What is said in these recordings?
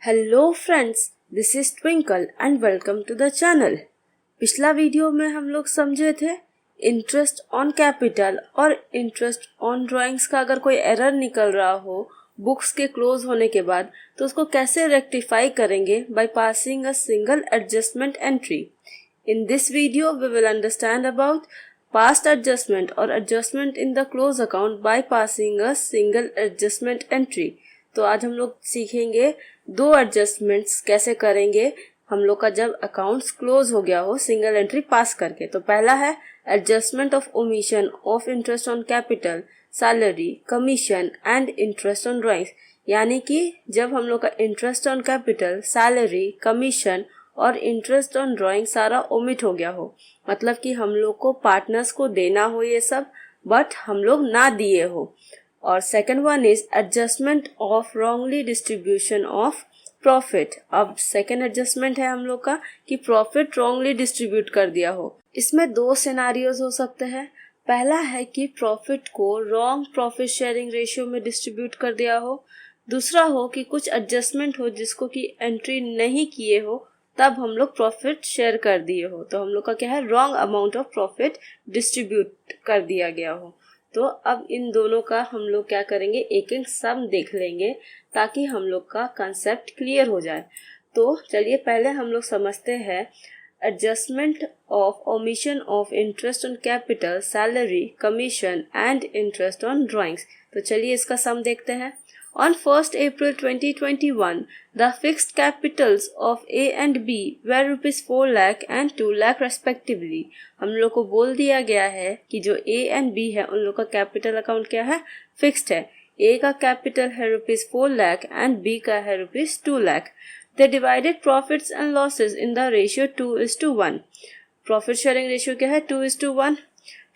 Hello friends, this is Twinkle and welcome to the channel. पिछला video में हम लोग समझे थे इंटरेस्ट ऑन कैपिटल और इंटरेस्ट ऑन ड्राइंग्स का अगर कोई एरर निकल रहा हो बुक्स के क्लोज होने के बाद तो उसको कैसे रेक्टिफाई करेंगे by passing a single adjustment entry. In this video we will understand about past adjustment or adjustment in the close account by passing a single adjustment entry। तो आज हम लोग सीखेंगे दो एडजस्टमेंट्स कैसे करेंगे हम लोग का जब अकाउंट्स क्लोज हो गया हो सिंगल एंट्री पास करके। तो पहला है adjustment of omission of interest on capital, salary, commission and interest on drawings. यानी कि जब हम लोग का interest on capital, salary, commission और इंटरेस्ट ऑन ड्राइंग सारा ओमिट हो गया हो, मतलब कि हम लोग को पार्टनर्स को देना हो ये सब बट हम लोग ना दिए हो। और second one is adjustment of wrongly distribution of profit. अब सेकंड एडजस्टमेंट है हम लोग का कि प्रॉफिट रॉन्गली डिस्ट्रीब्यूट कर दिया हो। इसमें दो सिनारियोज हो सकते हैं। पहला है कि प्रॉफिट को रॉन्ग प्रॉफिट शेयरिंग रेशियो में डिस्ट्रीब्यूट कर दिया हो। दूसरा हो कि कुछ एडजस्टमेंट हो जिसको कि एंट्री नहीं किए हो तब हम लोग प्रॉफिट शेयर कर दिए हो। तो हम लोग का क्या है, wrong amount of profit distribute कर दिया गया हो। तो अब इन दोनों का हम लोग क्या करेंगे, एक एक सम देख लेंगे ताकि हम लोग का कंसेप्ट क्लियर हो जाए। तो चलिए पहले हम लोग समझते हैं adjustment of omission of interest on capital, salary, commission and interest on drawings. तो चलिए इसका सम देखते हैं। On 1st April 2021, the fixed capitals of A and B were rupees 4 lakh and 2 lakh respectively। हम लोग को बोल दिया गया है कि जो A and B है उन लोग का कैपिटल अकाउंट क्या है, फिक्स्ड है। A का कैपिटल है रुपीज 4 लाख एंड B का है rupees 2 lakh. They divided profits and losses in the ratio 2:1। Profit sharing ratio क्या है, 2:1।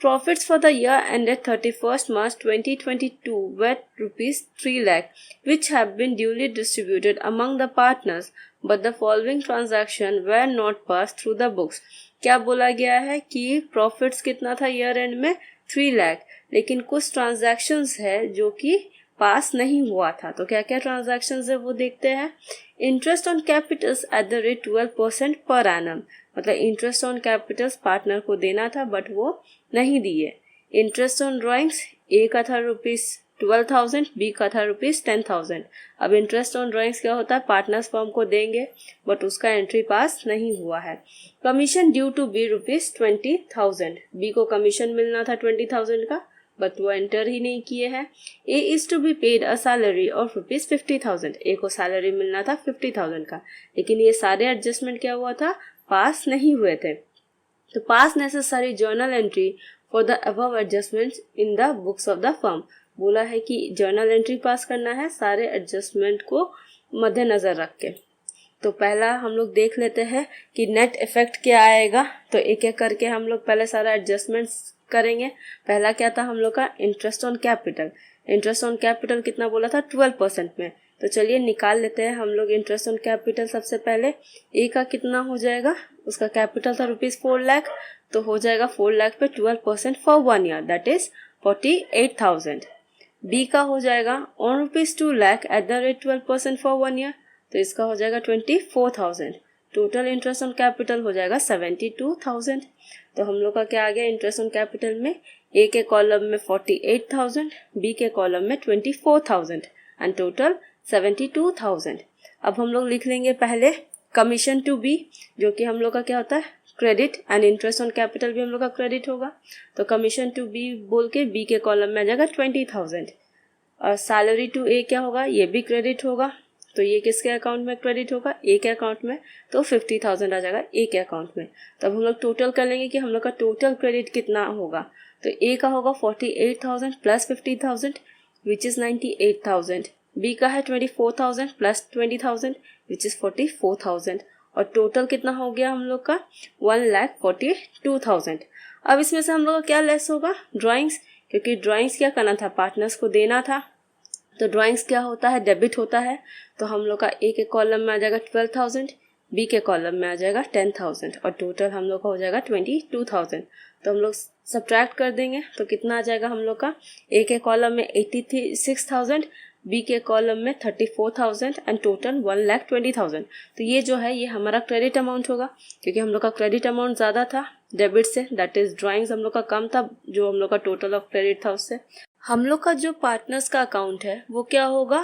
Profits for the year ended 31st March 2022 were rupees 3 lakh, which have been duly distributed among the partners, but the following transactions were not passed through the books। क्या बोला गया है कि profits कितना था year and में, 3 लाख, लेकिन कुछ ट्रांजैक्शंस है जो कि पास नहीं हुआ था। तो क्या क्या ट्रांजैक्शंस है वो देखते हैं। Interest on Capitals eight the rate 12% per annum, मतलब इंटरेस्ट ऑन कैपिटल्स पार्टनर को देना था बट वो नहीं दिए। इंटरेस्ट ऑन ड्राइंग्स, ए का था रुपीज 12,000, बी का था रुपीज 10,000। अब इंटरेस्ट ऑन ड्राइंग्स क्या होता है, पार्टनर्स फर्म को देंगे बट उसका एंट्री पास नहीं हुआ है। Commission due to B rupees 20,000, B को कमीशन मिलना था 20,000 का बट वो एंटर ही नहीं किए हैं। A is to be paid a salary of rupees 50,000, A को सैलरी मिलना था 50,000 का, लेकिन ये सारे एडजस्टमेंट क्या हुआ था, पास नहीं हुए थे। तो पास necessary journal entry for the above adjustments in the books of the firm. बोला है कि जर्नल एंट्री पास करना है सारे एडजस्टमेंट को मद्देनजर रख के। तो पहला हम लोग देख लेते हैं कि नेट इफेक्ट क्या आएगा। तो एक एक करके हम लोग पहले सारा एडजस्टमेंट्स करेंगे। पहला क्या था हम लोग का, interest on capital. Interest on capital कितना बोला था, 12% में। तो चलिए निकाल लेते हैं हम लोग इंटरेस्ट ऑन कैपिटल। सबसे पहले ए का कितना हो जाएगा, उसका कैपिटल था रुपीज 4 लाख, तो हो जाएगा 4 लाख पे 12% for 1 year, that is 48,000। B का हो जाएगा on rupees 2 lakh at the rate 12% for 1 year, तो इसका हो जाएगा 24,000। टोटल इंटरेस्ट ऑन कैपिटल हो जाएगा 72,000। तो हम लोग का क्या आ गया, इंटरेस्ट ऑन कैपिटल में ए के कॉलम में 48,000, बी के कॉलम में 24,000 एंड टोटल 72,000। अब हम लोग लिख लेंगे पहले कमीशन टू बी, जो कि हम लोग का क्या होता है, credit, and interest on capital भी हम लोग का क्रेडिट होगा। तो कमीशन टू बी बोल के बी के कॉलम में आ जाएगा 20,000। और सैलरी टू ए क्या होगा, ये भी क्रेडिट होगा। तो ये किसके अकाउंट में क्रेडिट होगा, ए के अकाउंट में, तो 50,000 आ जाएगा ए के अकाउंट में। तब हम लोग टोटल कर लेंगे कि हम लोग का टोटल क्रेडिट कितना होगा। तो ए का होगा 48,000 प्लस 50,000 विच इज 98,000। बी का है 24,000 प्लस 20,000 विच इज 44,000। और टोटल कितना हो गया हम लोग का, 1,42,000। अब इसमें से हम लोग का क्या लेस होगा, ड्राइंग्स, क्योंकि ड्राइंग्स क्या करना था, पार्टनर्स को देना था। तो ड्राइंग्स क्या होता है, डेबिट होता है। तो हम लोग का ए के कॉलम में आ जाएगा 12,000, बी के कॉलम में आ जाएगा 10,000 और टोटल हम लोग का हो जाएगा 22,000। तो हम लोग सब्ट्रैक्ट कर देंगे तो कितना आ जाएगा हम लोग का, ए के कॉलम में 86,000, बी के कॉलम में 34,000 एंड टोटल 1,20,000। तो ये जो है ये हमारा क्रेडिट अमाउंट होगा, क्योंकि हम लोग का क्रेडिट अमाउंट ज़्यादा था डेबिट से, दैट इज ड्राइंग्स हम लोग का कम था, जो हम लोग का टोटल ऑफ क्रेडिट था उससे। हम लोग का जो पार्टनर्स का अकाउंट है वो क्या होगा,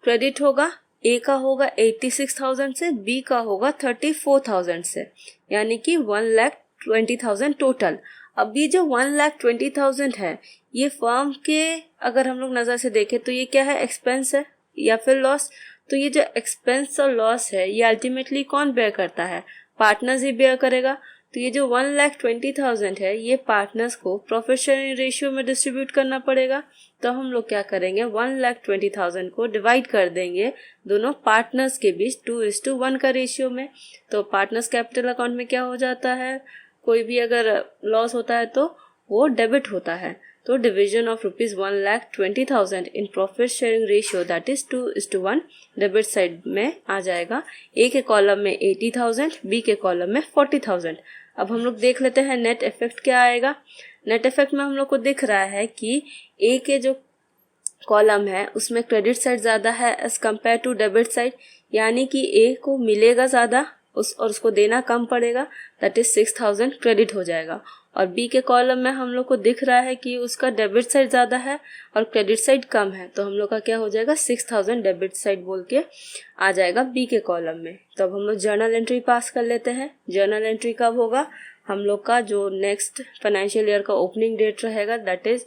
क्रेडिट होगा। ए का होगा 86,000 से, बी का होगा 34,000 से, यानी कि 1,20,000 टोटल। अब ये जो 1,20,000 है ये फर्म के अगर हम लोग नज़र से देखें तो ये क्या है, एक्सपेंस है या फिर लॉस। तो ये जो एक्सपेंस और लॉस है ये अल्टीमेटली कौन बेयर करता है, पार्टनर्स ही बेयर करेगा। तो ये जो 1,20,000 है ये पार्टनर्स को प्रॉफिट शेयरिंग रेशियो में डिस्ट्रीब्यूट करना पड़ेगा। तो हम लोग क्या करेंगे, 1,20,000 को डिवाइड कर देंगे दोनों पार्टनर्स के बीच 2:1 का रेशियो में। तो पार्टनर्स कैपिटल अकाउंट में क्या हो जाता है, कोई भी अगर लॉस होता है तो वो डेबिट होता है। तो division of ₹1,20,000 in profit sharing ratio that is 2:1 debit side में आ जाएगा। ए के कॉलम में 80,000, बी के कॉलम में 40,000। अब हम लोग देख लेते हैं नेट इफेक्ट क्या आएगा। नेट इफेक्ट में हम लोग को दिख रहा है कि ए के जो कॉलम है उसमें क्रेडिट साइड ज़्यादा है as compare to debit side, यानी कि ए को मिलेगा ज़्यादा और उसको देना कम पड़ेगा, दैट इज 6,000 क्रेडिट हो जाएगा। और बी के कॉलम में हम लोग को दिख रहा है कि उसका डेबिट साइड ज़्यादा है और क्रेडिट साइड कम है, तो हम लोग का क्या हो जाएगा, 6,000 डेबिट साइड बोल के आ जाएगा बी के कॉलम में। तो अब हम लोग जर्नल एंट्री पास कर लेते हैं। जर्नल एंट्री कब होगा, हम लोग का जो नेक्स्ट फाइनेंशियल ईयर का ओपनिंग डेट रहेगा दैट इज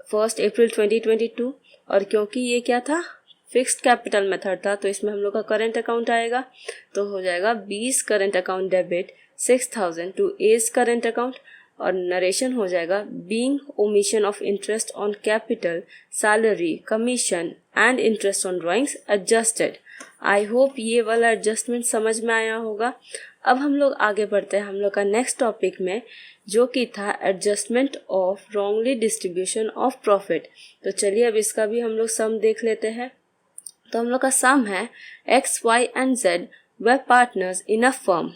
1 अप्रैल 2022। और क्योंकि ये क्या था, फिक्स्ड कैपिटल मेथड था, तो इसमें हम लोग का करंट अकाउंट आएगा। तो हो जाएगा 20 current account debit 6,000 to A's current account. और नरेशन हो जाएगा being omission of interest on capital, salary, commission and interest on drawings adjusted. I hope ये वाला एडजस्टमेंट समझ में आया होगा। अब हम लोग आगे बढ़ते हैं हम लोग का नेक्स्ट टॉपिक में, जो कि था adjustment of wrongly distribution of profit. तो चलिए अब इसका भी हम लोग सम देख लेते हैं। तो हम लोग का सम है X, Y and Z were partners in a firm.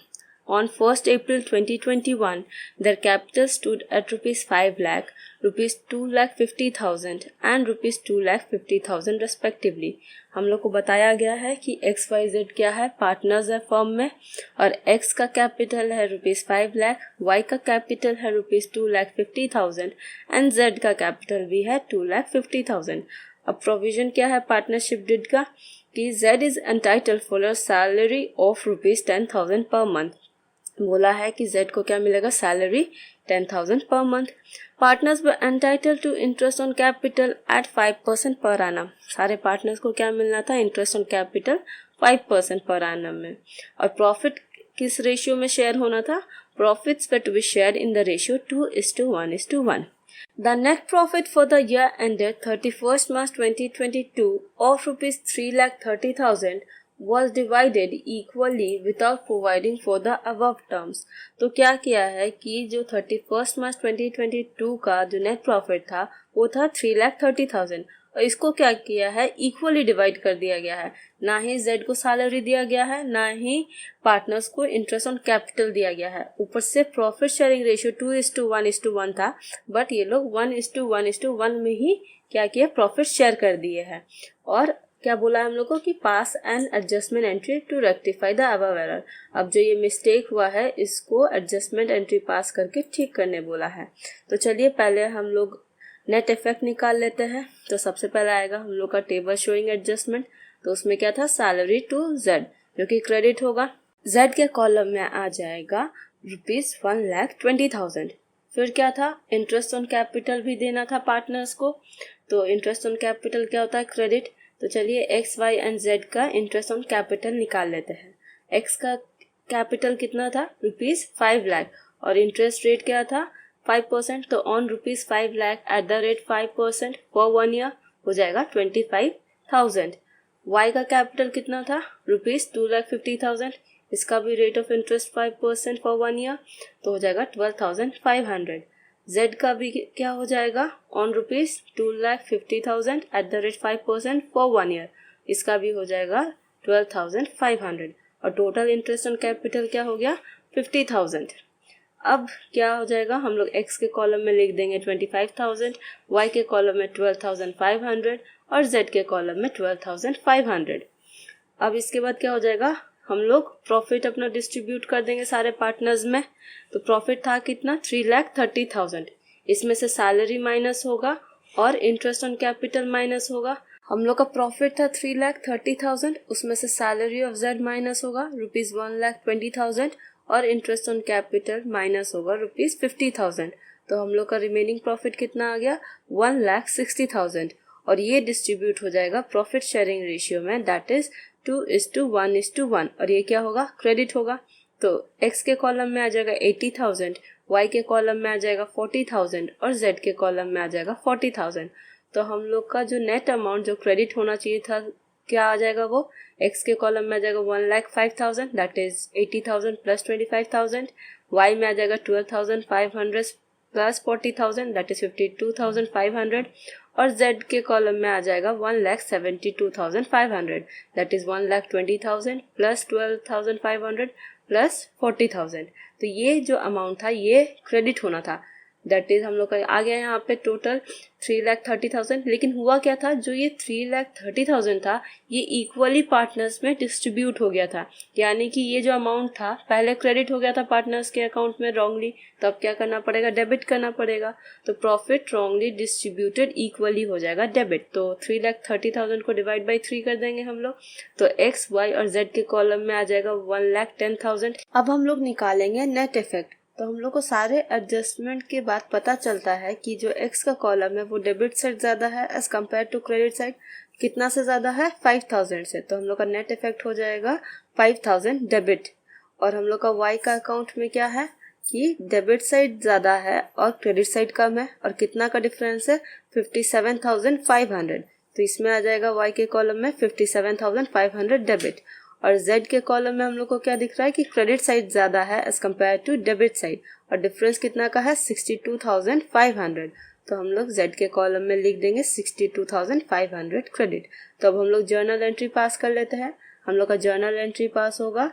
On 1st April 2021, their capital stood at ₹5 lakh, ₹2,50,000 and ₹2,50,000 respectively. हम लोग को बताया गया है कि XYZ क्या है, पार्टनर्स है फर्म में, और X का कैपिटल है ₹5 लाख, Y का कैपिटल है ₹2,50,000 एंड Z का कैपिटल भी है ₹2,50,000। अब प्रोविजन क्या है पार्टनरशिप डीड का, कि Z is entitled for a salary of ₹10,000 per month. बोला है कि Z को क्या मिलेगा, salary 10,000 per month. Partners were entitled to interest on capital at 5% per annum. सारे पार्टनर्स को क्या मिलना था, interest on capital 5% per annum में। और प्रॉफिट किस रेशियो में शेयर होना था, profits were to be shared in the ratio 2:1:1। The net profit for the year ended 31st March 2022 of ₹3,30,000 was divided equally without providing for the above terms। तो क्या किया है कि जो 31st March 2022 का जो नेट प्रॉफिट था वो था 3,30,000, और इसको क्या किया है, इक्वली डिवाइड कर दिया गया है। ना ही Z को सैलरी दिया गया है, ना ही पार्टनर्स को इंटरेस्ट ऑन कैपिटल दिया गया है। ऊपर से प्रॉफिट शेयरिंग रेशियो 2:1:1 था, बट ये लोग 1:1:1 में ही क्या किया, प्रॉफिट शेयर कर दिए हैं। और क्या बोला है हम लोग को कि pass an adjustment entry to rectify the above error. अब जो ये मिस्टेक हुआ है इसको एडजस्टमेंट एंट्री पास करके ठीक करने बोला है। तो चलिए पहले हम लोग नेट इफेक्ट निकाल लेते हैं। तो सबसे पहले आएगा हम लोग का टेबल शोइंग एडजस्टमेंट। तो उसमें क्या था, सैलरी टू Z जो कि क्रेडिट होगा। Z के कॉलम में आ जाएगा ₹1,20,000। फिर क्या था, इंटरेस्ट ऑन कैपिटल भी देना था पार्टनर्स को। तो इंटरेस्ट ऑन कैपिटल क्या होता है, क्रेडिट। तो चलिए X, Y एंड Z का इंटरेस्ट ऑन कैपिटल निकाल लेते हैं। X का कैपिटल कितना था, ₹5 लाख, और इंटरेस्ट रेट क्या था 5%। तो on ₹5 lakh at the rate 5% for 1 year हो जाएगा 25,000। Y का कैपिटल कितना था, ₹2,50,000, इसका भी rate of interest 5% for 1 year, तो हो जाएगा 12,500। Z का भी क्या हो जाएगा, on ₹2,50,000 eight the rate 5% for 1 year, इसका भी हो जाएगा 12,500। और टोटल इंटरेस्ट ऑन कैपिटल क्या हो गया, 50,000। अब क्या हो जाएगा, हम लोग X के कॉलम में लिख देंगे 25,000, Y के कॉलम में 12,500 और Z के कॉलम में 12,500। अब इसके बाद क्या हो जाएगा, हम लोग प्रॉफिट अपना डिस्ट्रीब्यूट कर देंगे सारे पार्टनर्स में। तो प्रॉफिट था कितना, 3,30,000। इसमें से सैलरी माइनस होगा और इंटरेस्ट ऑन कैपिटल माइनस होगा। हम लोग का प्रॉफिट था 3,30,000, उसमें से सैलरी ऑफ Z माइनस होगा ₹1,20,000 और इंटरेस्ट ऑन कैपिटल माइनस होगा ₹50,000। तो हम लोग का रिमेनिंग प्रॉफिट कितना आ गया, 1,60,000। और ये डिस्ट्रीब्यूट हो जाएगा प्रॉफिट शेयरिंग रेशियो में, दैट इज 2:1:1। और ये क्या होगा, क्रेडिट होगा। तो X के कॉलम में आ जाएगा 80,000, Y के कॉलम में आ जाएगा 40,000 और Z के कॉलम में आ जाएगा 40,000। तो हम लोग का जो नेट अमाउंट जो क्रेडिट होना चाहिए था, क्या आ जाएगा, वो X के कॉलम में आ जाएगा 1,05,000, दैट इज 80,000 प्लस 25,000। Y में आ जाएगा 12,500 प्लस 40,000, दैट इज 52,500। और Z के कॉलम में आ जाएगा 1,72,500, दैट इज 1,20,000 प्लस 12,500 प्लस 40,000। तो ये जो अमाउंट था ये क्रेडिट होना था, दैट इज हम लोग का आ गया यहाँ पे टोटल 3,30,000। लेकिन हुआ क्या था, जो ये 3,30,000 था ये इक्वली पार्टनर्स में डिस्ट्रीब्यूट हो गया था। यानी कि ये जो अमाउंट था पहले क्रेडिट हो गया था पार्टनर्स के अकाउंट में रॉन्गली, तो अब क्या करना पड़ेगा, डेबिट करना पड़ेगा। तो प्रॉफिट रॉन्गली डिस्ट्रीब्यूटेड इक्वली हो जाएगा डेबिट। तो 3,30,000 को डिवाइड बाई 3 कर देंगे हम लोग, तो X, Y और Z के कॉलम में आ जाएगा 1,10,000। अब हम लोग निकालेंगे नेट इफेक्ट। तो हम लोग को सारे एडजस्टमेंट के बाद पता चलता है कि जो X का कॉलम है वो डेबिट साइड ज्यादा है as compare to credit side. कितना से ज्यादा है, 5,000 से। तो हम लोग का नेट इफेक्ट हो जाएगा 5,000 डेबिट। और हम लोग का Y का अकाउंट में क्या है कि डेबिट साइड ज्यादा है और क्रेडिट साइड कम है। और कितना का डिफरेंस है, 57,500। तो इसमें आ जाएगा Y के कॉलम में 57,500 डेबिट। और Z के कॉलम में हम लोग को क्या दिख रहा है कि क्रेडिट साइड ज्यादा है as compare to debit side. और डिफरेंस कितना का है, 62,500। तो हम लोग Z के कॉलम में लिख देंगे 62,500 क्रेडिट। तो अब हम लोग जर्नल एंट्री पास कर लेते हैं। हम लोग का जर्नल एंट्री पास होगा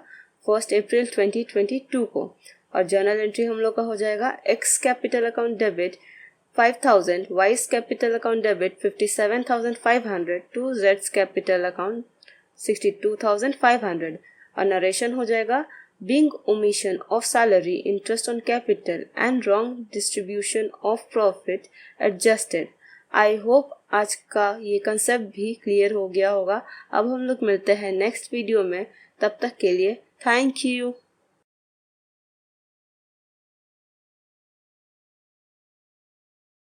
1 अप्रैल 2022 को। और जर्नल एंट्री हम लोग का हो जाएगा X capital account debit 5,000, Y capital account debit 57,500 to Z capital account 62,500। और नरेशन हो जाएगा being omission of salary, interest on capital and wrong distribution of profit adjusted। I hope आज का ये कंसेप्ट भी क्लियर हो गया होगा। अब हम लोग मिलते हैं नेक्स्ट वीडियो में, तब तक के लिए थैंक यू।